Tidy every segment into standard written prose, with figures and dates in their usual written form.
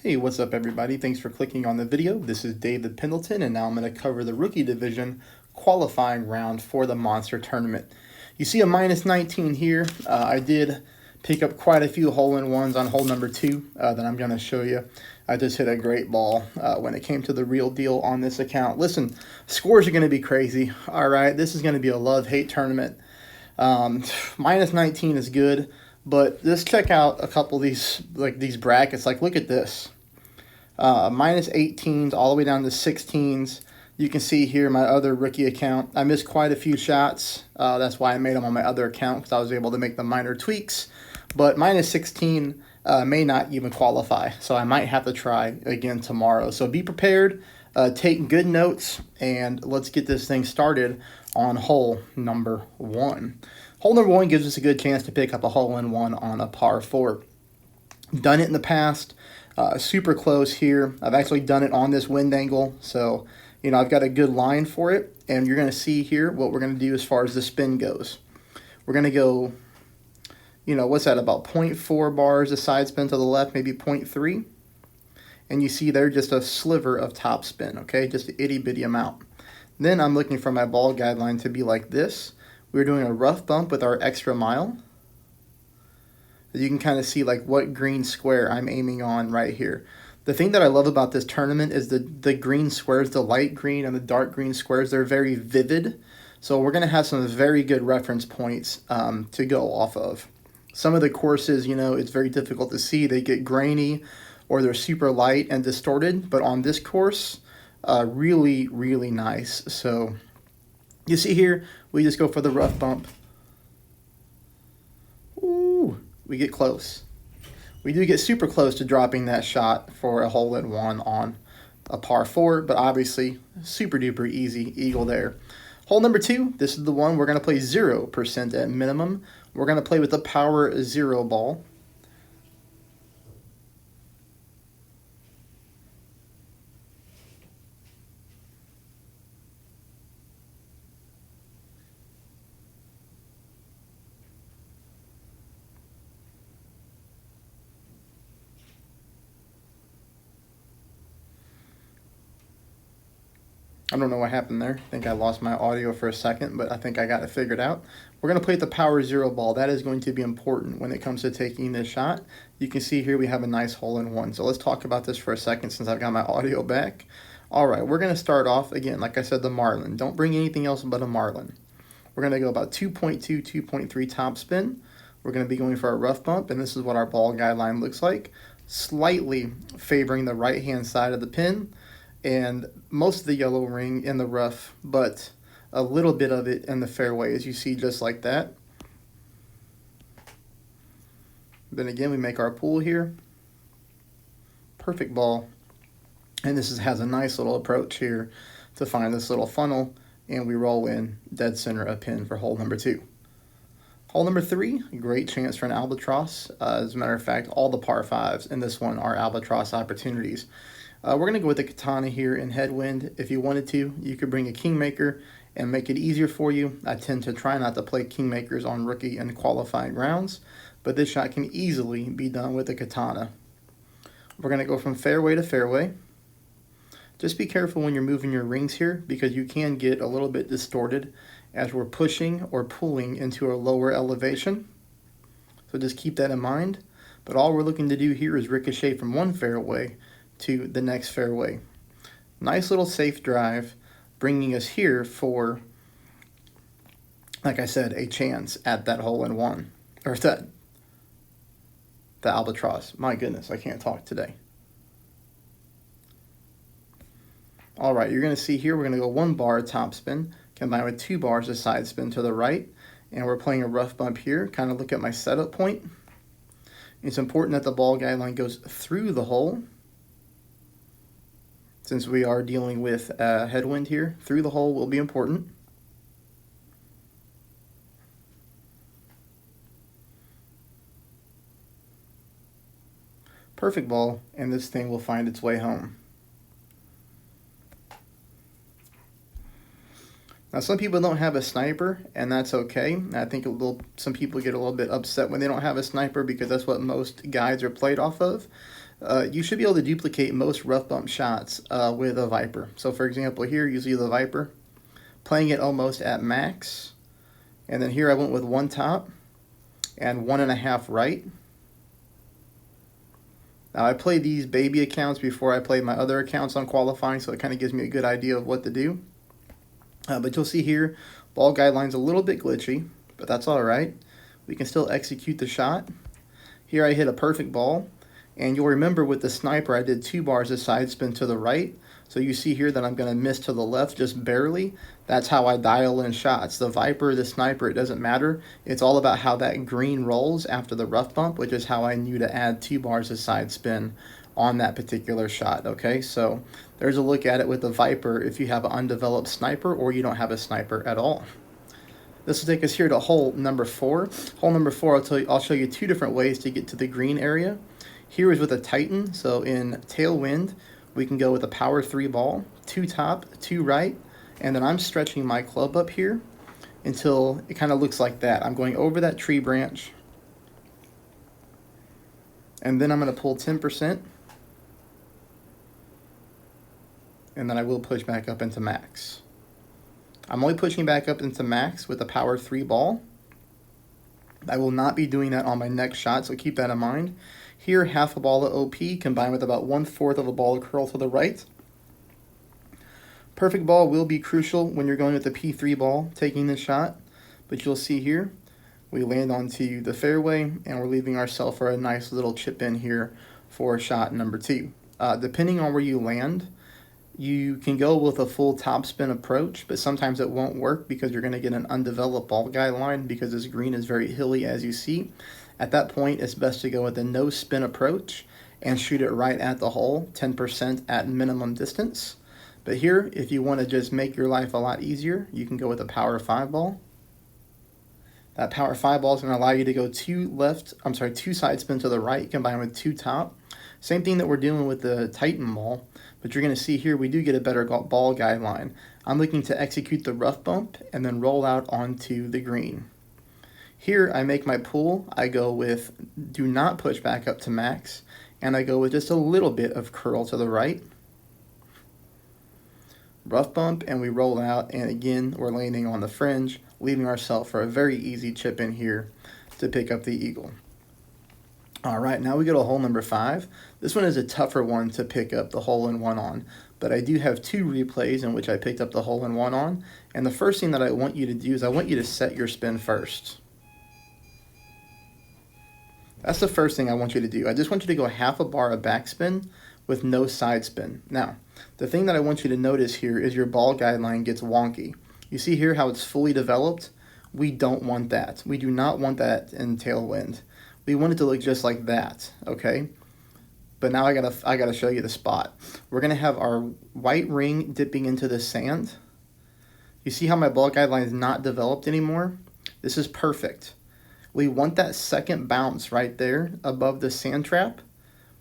Hey, what's up everybody? Thanks for clicking on the video. This is David Pendleton and now I'm going to cover the rookie division qualifying round for the Monster Tournament. You see a -19 here. I did pick up quite a few hole-in-ones on hole number 2 that I'm going to show you. I just hit a great ball when it came to the real deal on this account. Listen, scores are going to be crazy. All right, this is going to be a love-hate tournament. -19 is good, but just check out a couple of these brackets. Like, look at this. -18s all the way down to 16s. You can see here my other rookie account. I missed quite a few shots. That's why I made them on my other account, because I was able to make the minor tweaks. But -16 may not even qualify, so I might have to try again tomorrow. So be prepared, take good notes, and let's get this thing started on hole number 1. Hole number 1 gives us a good chance to pick up a hole-in-one on a par 4. Done it in the past. Super close here. I've actually done it on this wind angle, so you know I've got a good line for it. And you're going to see here what we're going to do as far as the spin goes. We're going to go, you know, what's that, about 0.4 bars a side spin to the left, maybe 0.3. And you see there just a sliver of top spin, okay, just an itty bitty amount. Then I'm looking for my ball guideline to be like this. We're doing a rough bump with our extra mile. You can kind of see like what green square I'm aiming on right here. The thing that I love about this tournament is the green squares, the light green and the dark green squares, they're very vivid. So we're going to have some very good reference points to go off of. Some of the courses, you know, it's very difficult to see. They get grainy or they're super light and distorted. But on this course, really, really nice. So you see here, we just go for the rough bump. Ooh. We get close. We do get super close to dropping that shot for a hole-in-one on a par 4, but obviously super duper easy eagle there. Hole number 2, this is the one we're going to play 0% at minimum. We're going to play with the power 0 ball. I don't know what happened there. I think I lost my audio for a second, but I think I got it figured out. We're going to play with the power 0 ball. That is going to be important when it comes to taking this shot. You can see here we have a nice hole-in-one. So let's talk about this for a second since I've got my audio back. All right, we're going to start off, again, like I said, the Marlin. Don't bring anything else but a Marlin. We're going to go about 2.2, 2.3 top spin. We're going to be going for a rough bump, and this is what our ball guideline looks like. Slightly favoring the right-hand side of the pin, and most of the yellow ring in the rough, but a little bit of it in the fairway, as you see, just like that. Then again, we make our pool here. Perfect ball. And this has a nice little approach here to find this little funnel, and we roll in dead center a pin for hole number 2. Hole number 3, great chance for an albatross. As a matter of fact, all the par 5s in this one are albatross opportunities. We're going to go with the katana here in headwind. If you wanted to, you could bring a kingmaker and make it easier for you. I tend to try not to play kingmakers on rookie and qualifying rounds, but this shot can easily be done with the katana. We're going to go from fairway to fairway. Just be careful when you're moving your rings here, because you can get a little bit distorted as we're pushing or pulling into a lower elevation. So just keep that in mind. But all we're looking to do here is ricochet from one fairway to the next fairway. Nice little safe drive, bringing us here for, like I said, a chance at that hole-in-one, or the albatross. My goodness, I can't talk today. All right, you're going to see here we're going to go 1 bar top spin, combined with 2 bars of side spin to the right, and we're playing a rough bump here. Kind of look at my setup point. It's important that the ball guideline goes through the hole. Since we are dealing with headwind here, through the hole will be important. Perfect ball, and this thing will find its way home. Now, some people don't have a sniper, and that's okay. I think some people get a little bit upset when they don't have a sniper, because that's what most guides are played off of. You should be able to duplicate most rough bump shots with a Viper. So for example, here you see the Viper playing it almost at max. And then here I went with 1 top and 1.5 right. Now I played these baby accounts before I played my other accounts on qualifying, so it kind of gives me a good idea of what to do. But you'll see here, ball guideline's a little bit glitchy, but that's all right. We can still execute the shot. Here I hit a perfect ball, and you'll remember with the sniper I did 2 bars of side spin to the right. So you see here that I'm going to miss to the left just barely. That's how I dial in shots. The Viper, the sniper, it doesn't matter. It's all about how that green rolls after the rough bump, which is how I knew to add 2 bars of side spin on that particular shot. Okay, so there's a look at it with the Viper if you have an undeveloped sniper or you don't have a sniper at all. This will take us here to hole number 4. Hole number 4, I'll show you 2 different ways to get to the green area. Here is with a Titan, so in tailwind, we can go with a power 3 ball, 2 top, 2 right, and then I'm stretching my club up here until it kind of looks like that. I'm going over that tree branch, and then I'm going to pull 10%, and then I will push back up into max. I'm only pushing back up into max with a power 3 ball. I will not be doing that on my next shot, so keep that in mind. Here, half a ball of OP combined with about 1/4 of a ball of curl to the right. Perfect ball will be crucial when you're going with the P3 ball taking this shot, but you'll see here, we land onto the fairway and we're leaving ourselves for a nice little chip in here for shot number 2. Depending on where you land, you can go with a full topspin approach, but sometimes it won't work because you're going to get an undeveloped ball guideline because this green is very hilly as you see. At that point, it's best to go with a no spin approach and shoot it right at the hole, 10% at minimum distance. But here, if you want to just make your life a lot easier, you can go with a power 5 ball. That power 5 ball is going to allow you to go 2 side spin to the right combined with 2 top. Same thing that we're doing with the Titan ball, but you're going to see here we do get a better ball guideline. I'm looking to execute the rough bump and then roll out onto the green. Here I make my pull, I go with do not push back up to max, and I go with just a little bit of curl to the right. Rough bump, and we roll out, and again we're landing on the fringe, leaving ourselves for a very easy chip in here to pick up the eagle. Alright, now we go to hole number 5. This one is a tougher one to pick up the hole-in-one on, but I do have 2 replays in which I picked up the hole-in-one on, and the first thing that I want you to do is I want you to set your spin first. That's the first thing I want you to do. I just want you to go half a bar of backspin with no side spin. Now, the thing that I want you to notice here is your ball guideline gets wonky. You see here how it's fully developed? We don't want that. We do not want that in tailwind. We want it to look just like that, okay? But now I gotta show you the spot. We're gonna have our white ring dipping into the sand. You see how my ball guideline is not developed anymore? This is perfect. We want that second bounce right there above the sand trap,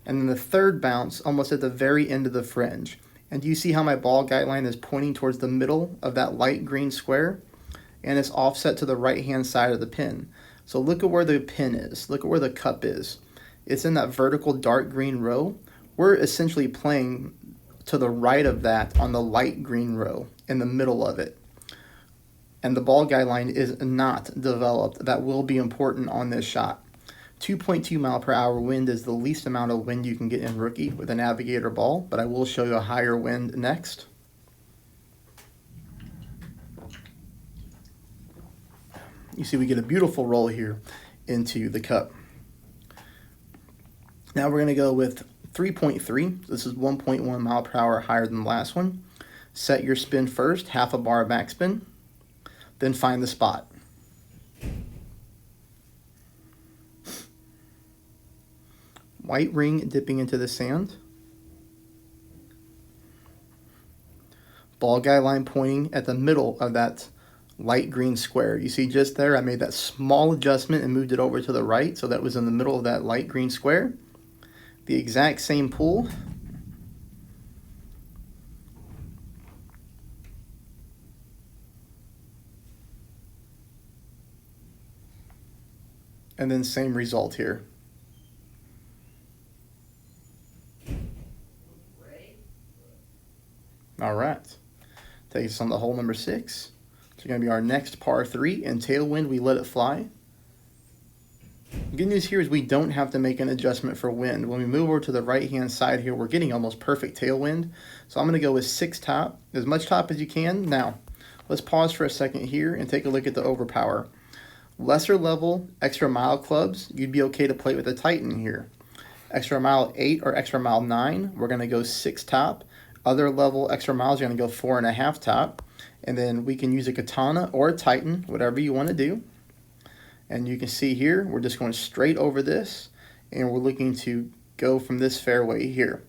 and then the third bounce almost at the very end of the fringe. And do you see how my ball guideline is pointing towards the middle of that light green square? And it's offset to the right-hand side of the pin. So look at where the pin is. Look at where the cup is. It's in that vertical dark green row. We're essentially playing to the right of that on the light green row in the middle of it. And the ball guideline is not developed. That will be important on this shot. 2.2 mile per hour wind is the least amount of wind you can get in rookie with a Navigator ball, but I will show you a higher wind next. You see we get a beautiful roll here into the cup. Now we're going to go with 3.3. This is 1.1 mile per hour higher than the last one. Set your spin first, half a bar backspin, then find the spot. White ring dipping into the sand. Ball guideline pointing at the middle of that light green square. You see just there, I made that small adjustment and moved it over to the right, so that was in the middle of that light green square. The exact same pull. And then same result here. All right. Takes us on the hole number 6. It's going to be our next par 3. In tailwind, we let it fly. Good news here is we don't have to make an adjustment for wind. When we move over to the right-hand side here, we're getting almost perfect tailwind. So I'm going to go with 6 top, as much top as you can. Now, let's pause for a second here and take a look at the overpower. Lesser level, extra mile clubs, you'd be okay to play with a Titan here. Extra mile 8 or extra mile 9, we're going to go 6 top. Other level extra miles, you're going to go 4.5 top. And then we can use a katana or a Titan, whatever you want to do. And you can see here, we're just going straight over this, and we're looking to go from this fairway here.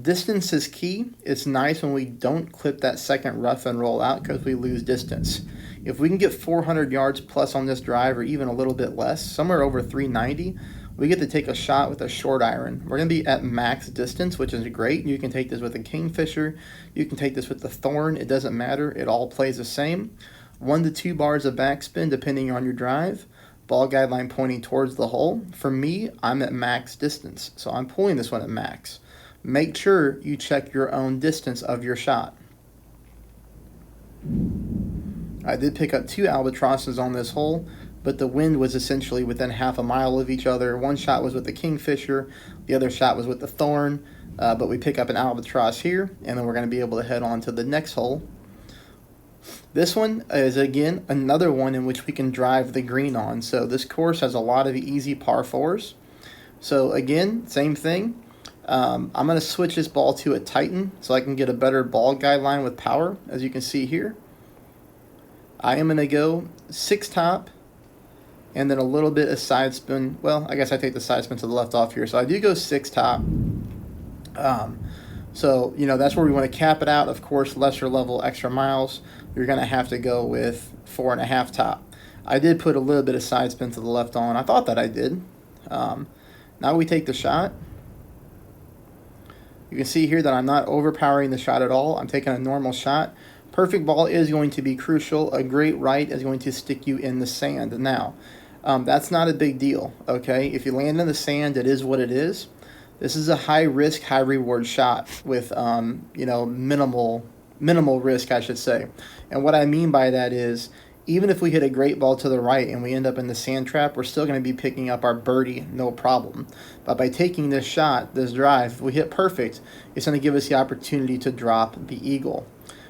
Distance is key. It's nice when we don't clip that second rough and roll out because we lose distance. If we can get 400 yards plus on this drive, or even a little bit less, somewhere over 390, we get to take a shot with a short iron. We're going to be at max distance, which is great. You can take this with a Kingfisher. You can take this with the Thorn. It doesn't matter. It all plays the same. 1 to 2 bars of backspin depending on your drive. Ball guideline pointing towards the hole. For me, I'm at max distance, so I'm pulling this one at max. Make sure you check your own distance of your shot. I did pick up 2 albatrosses on this hole, but the wind was essentially within half a mile of each other. One shot was with the Kingfisher, the other shot was with the Thorn, but we pick up an albatross here, and then we're going to be able to head on to the next hole. This one is, again, another one in which we can drive the green on. So this course has a lot of easy par 4s. So again, same thing. I'm going to switch this ball to a Titan so I can get a better ball guideline with power, as you can see here. I am going to go 6 top and then a little bit of side spin. Well, I guess I take the side spin to the left off here. So I do go 6 top. So, you know, that's where we want to cap it out. Of course, lesser level extra miles, you're going to have to go with 4.5 top. I did put a little bit of side spin to the left on. I thought that I did. Now we take the shot. You can see here that I'm not overpowering the shot at all. I'm taking a normal shot. Perfect ball is going to be crucial. A great right is going to stick you in the sand. Now, that's not a big deal, okay? If you land in the sand, it is what it is. This is a high risk, high reward shot with, you know, minimal risk, I should say. And what I mean by that is, even if we hit a great ball to the right and we end up in the sand trap, we're still going to be picking up our birdie, no problem. But by taking this shot, this drive, if we hit perfect, it's going to give us the opportunity to drop the eagle.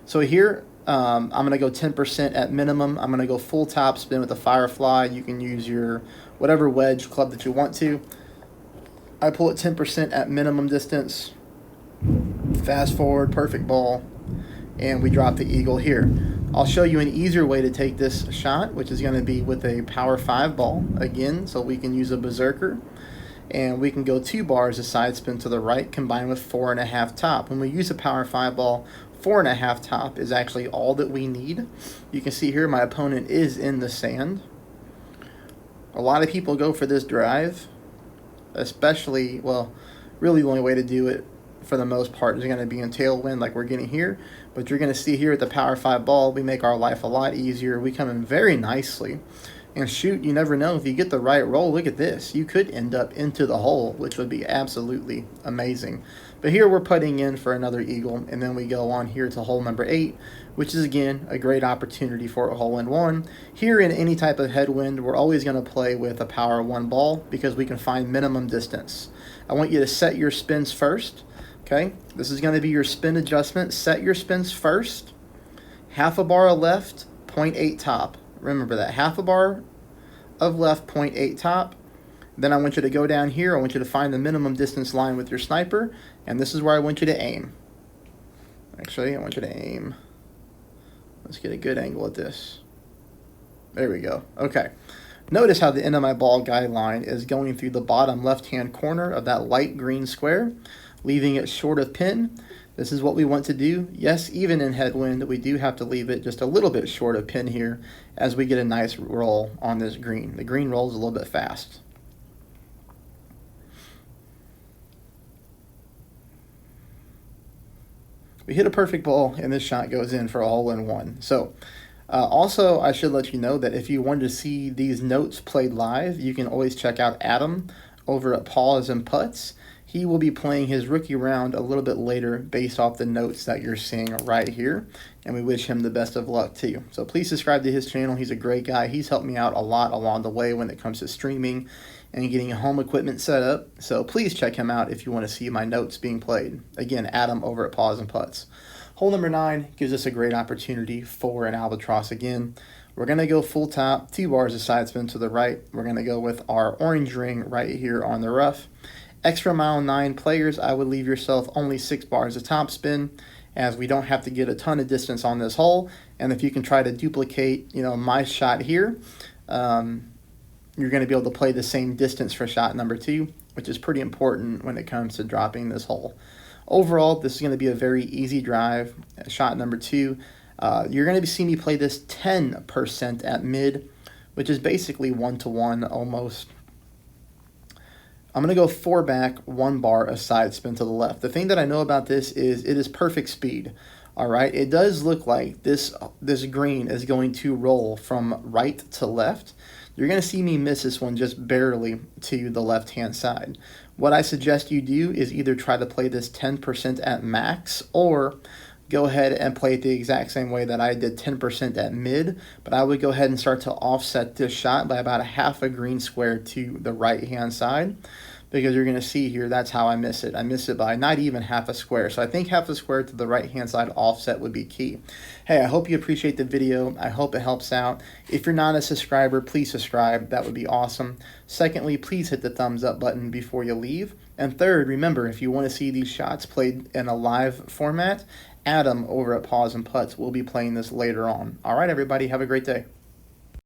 So here, I'm going to go 10% at minimum. I'm going to go full top spin with the Firefly. You can use your whatever wedge club that you want to. I pull it 10% at minimum distance. Fast forward, perfect ball, and we drop the eagle here. I'll show you an easier way to take this shot, which is going to be with a power 5 ball again, so we can use a berserker, and we can go 2 bars of side spin to the right combined with 4.5 top. When we use a power 5 ball, 4.5 top is actually all that we need. You can see here my opponent is in the sand. A lot of people go for this drive, especially, well, really the only way to do it for the most part is going to be in tailwind like we're getting here. But you're going to see here at the power 5 ball, we make our life a lot easier. We come in very nicely. And shoot, you never know. If you get the right roll, look at this. You could end up into the hole, which would be absolutely amazing. But here we're putting in for another eagle, and then we go on here to hole number 8, which is, again, a great opportunity for a hole-in-one. Here in any type of headwind, we're always going to play with a power 1 ball because we can find minimum distance. I want you to set your spins first. Okay, this is going to be your spin adjustment. Set your spins first. Half a bar of left, 0.8 top. Remember that, half a bar of left, 0.8 top. Then I want you to go down here. I want you to find the minimum distance line with your sniper, and this is where I want you to aim. Actually, I want you to aim. Let's get a good angle at this. There we go. Okay. Notice how the end of my ball guideline is going through the bottom left-hand corner of that light green square, leaving it short of pin. This is what we want to do. Yes, even in headwind, we do have to leave it just a little bit short of pin here as we get a nice roll on this green. The green rolls a little bit fast. We hit a perfect ball, and this shot goes in for a hole-in-one. So, also, I should let you know that if you wanted to see these notes played live, you can always check out Adam over at Paws and Putts. He will be playing his rookie round a little bit later based off the notes that you're seeing right here. And we wish him the best of luck too. So please subscribe to his channel. He's a great guy. He's helped me out a lot along the way when it comes to streaming and getting home equipment set up. So please check him out if you want to see my notes being played. Again, Adam over at Paws and Putts. Hole number 9 gives us a great opportunity for an albatross again. We're going to go full top, 2 bars of side spin to the right. We're going to go with our orange ring right here on the rough. Extra mile 9 players, I would leave yourself only 6 bars of top spin, as we don't have to get a ton of distance on this hole. And if you can try to duplicate, my shot here, you're going to be able to play the same distance for shot number 2, which is pretty important when it comes to dropping this hole. Overall, this is going to be a very easy drive. Shot number 2, you're going to see me play this 10% at mid, which is basically 1-to-1 almost. I'm going to go 4 back, 1 bar of side spin to the left. The thing that I know about this is it is perfect speed. All right, it does look like this green is going to roll from right to left. You're going to see me miss this one just barely to the left-hand side. What I suggest you do is either try to play this 10% at max, or go ahead and play it the exact same way that I did, 10% at mid, but I would go ahead and start to offset this shot by about a half a green square to the right-hand side, because you're going to see here that's how I miss it. I miss it by not even half a square. So I think half a square to the right-hand side offset would be key. Hey, I hope you appreciate the video. I hope it helps out. If you're not a subscriber, please subscribe. That would be awesome. Secondly, please hit the thumbs up button before you leave. And third, remember, if you want to see these shots played in a live format, Adam over at Paws and Putts will be playing this later on. All right, everybody, have a great day.